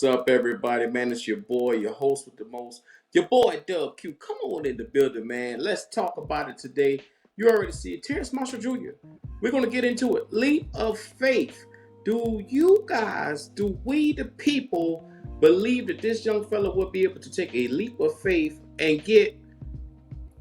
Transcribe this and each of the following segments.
up, everybody? Man, it's your boy, your host with the most, your boy 𝐥𝐤𝐞. Come on in the building, man. Let's talk about it today. You already see it. Terrance Marshall Jr. We're going to get into it. Leap of faith. Do we the people believe that this young fella will be able to take a leap of faith and get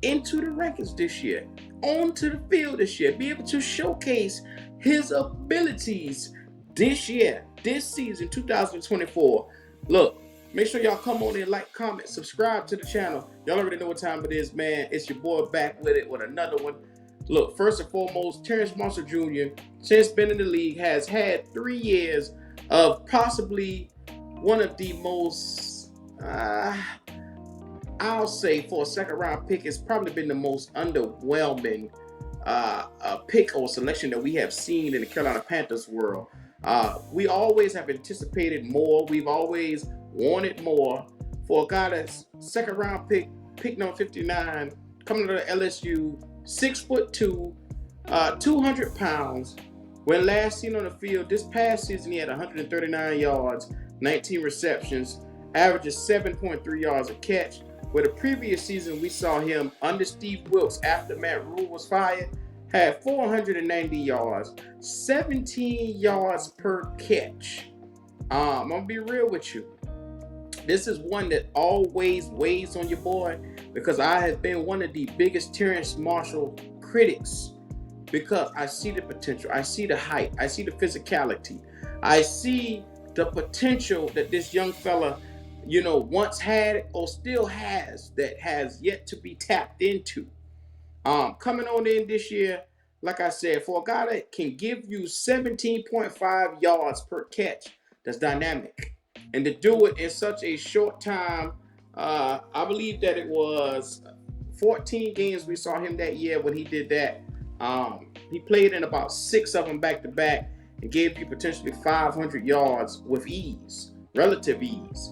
into the rankings this year, onto the field this year, be able to showcase his abilities this year, this season, 2024. Look, make sure y'all come on in, like, comment, subscribe to the channel. Y'all already know what time it is, man. It's your boy back with it with another one. Look, first and foremost, Terrance Marshall Jr., since been in the league, has had 3 years of possibly one of the most, I'll say for a second round pick, it's probably been the most underwhelming pick or selection that we have seen in the Carolina Panthers world. We always have anticipated more. We've always wanted more for a guy that's second round pick number 59, coming to LSU, 6'2", 200 pounds. When last seen on the field, this past season he had 139 yards, 19 receptions, averages 7.3 yards a catch. Where the previous season we saw him under Steve Wilks after Matt Rule was fired, had 490 yards, 17 yards per catch. I'm going to be real with you. This is one that always weighs on your boy because I have been one of the biggest Terrance Marshall critics because I see the potential. I see the height. I see the physicality. I see the potential that this young fella, once had or still has that has yet to be tapped into. Coming on in this year, like I said, for a guy that can give you 17.5 yards per catch, that's dynamic. And to do it in such a short time, I believe that it was 14 games we saw him that year when he did that. He played in about 6 of them back-to-back and gave you potentially 500 yards with ease, relative ease.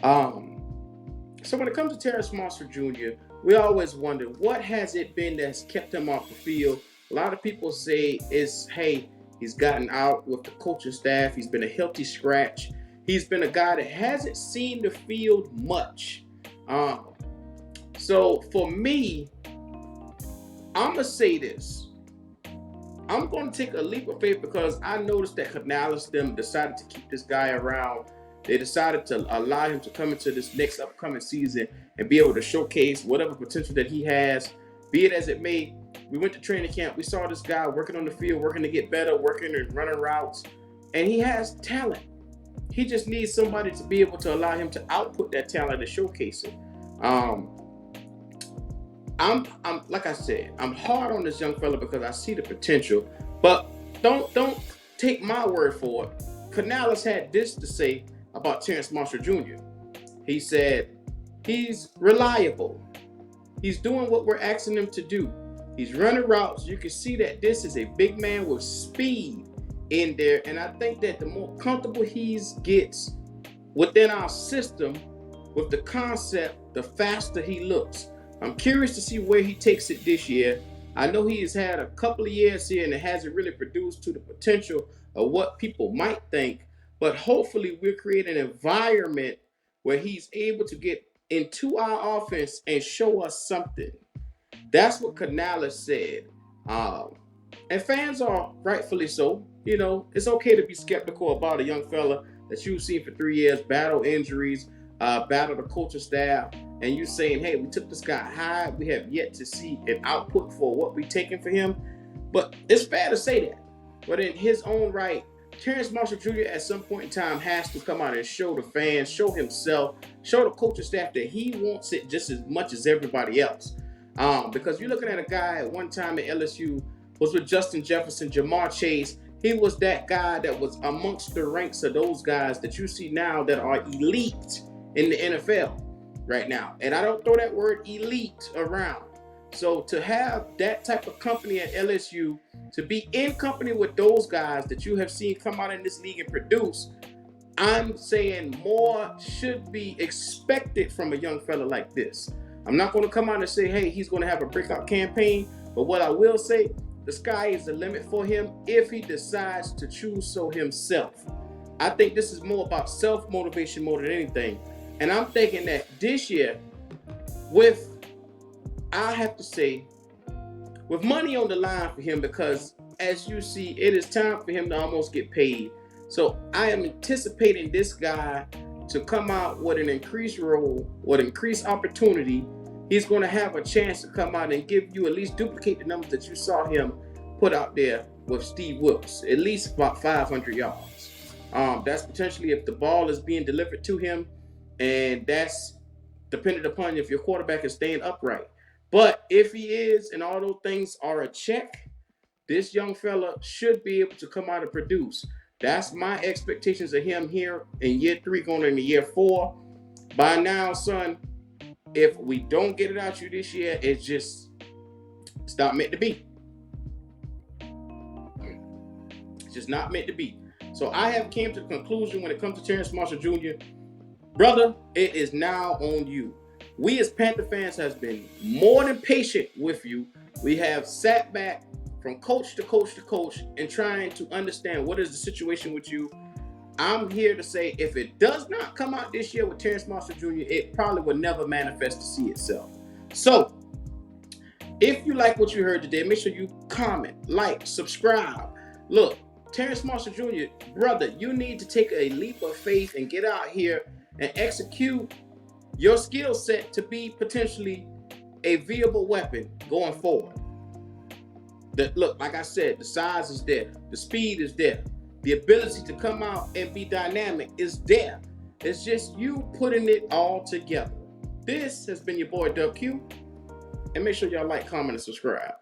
So when it comes to Terrance Marshall Jr., we always wonder, what has it been that's kept him off the field? A lot of people say he's gotten out with the coaching staff. He's been a healthy scratch. He's been a guy that hasn't seen the field much. So for me, I'm going to say this. I'm going to take a leap of faith because I noticed that 𝐥𝐤𝐤𝐷 them decided to keep this guy around. They decided to allow him to come into this next upcoming season and be able to showcase whatever potential that he has, be it as it may. We went to training camp. We saw this guy working on the field, working to get better, working and running routes, and he has talent. He just needs somebody to be able to allow him to output that talent and showcase it. I'm like I said, I'm hard on this young fella because I see the potential, but don't take my word for it. 𝐥𝐤𝐤𝐷 had this to say about Terrance Marshall Jr. He said, he's reliable. He's doing what we're asking him to do. He's running routes. You can see that this is a big man with speed in there. And I think that the more comfortable he gets within our system with the concept, the faster he looks. I'm curious to see where he takes it this year. I know he has had a couple of years here and it hasn't really produced to the potential of what people might think. But hopefully we'll create an environment where he's able to get into our offense and show us something. That's what 𝐥𝐤𝐤𝐷 said. And fans are rightfully so. It's okay to be skeptical about a young fella that you've seen for 3 years, battle injuries, battle the coaching staff, and you saying, hey, we took this guy high. We have yet to see an output for what we're taking for him. But it's fair to say that. But in his own right, Terrance Marshall Jr. at some point in time has to come out and show the fans, show himself, show the coaching staff that he wants it just as much as everybody else. Because you're looking at a guy at one time at LSU, was with Justin Jefferson, Ja'Marr Chase. He was that guy that was amongst the ranks of those guys that you see now that are elite in the NFL right now. And I don't throw that word elite around. So to have that type of company at LSU, to be in company with those guys that you have seen come out in this league and produce, I'm saying more should be expected from a young fella like this. I'm not going to come out and say, hey, he's going to have a breakout campaign. But what I will say, the sky is the limit for him if he decides to choose so himself. I think this is more about self-motivation more than anything. And I'm thinking that this year, I have to say, with money on the line for him, because as you see, it is time for him to almost get paid. So I am anticipating this guy to come out with an increased role, with increased opportunity. He's going to have a chance to come out and give you at least duplicate the numbers that you saw him put out there with Steve Wilkes, at least about 500 yards. That's potentially if the ball is being delivered to him, and that's dependent upon if your quarterback is staying upright. But if he is, and all those things are a check, this young fella should be able to come out and produce. That's my expectations of him here in year 3 going into year 4. By now, son, if we don't get it out you this year, it's not meant to be. It's just not meant to be. So I have came to the conclusion when it comes to Terrance Marshall Jr., brother, it is now on you. We as Panther fans has been more than patient with you. We have sat back from coach to coach to coach and trying to understand what is the situation with you. I'm here to say if it does not come out this year with Terrance Marshall Jr., it probably will never manifest to see itself. So if you like what you heard today, make sure you comment, like, subscribe. Look, Terrance Marshall Jr., brother, you need to take a leap of faith and get out here and execute your skill set to be potentially a viable weapon going forward. Look, like I said, the size is there. The speed is there. The ability to come out and be dynamic is there. It's just you putting it all together. This has been your boy 𝐥𝐤𝐞. And make sure y'all like, comment, and subscribe.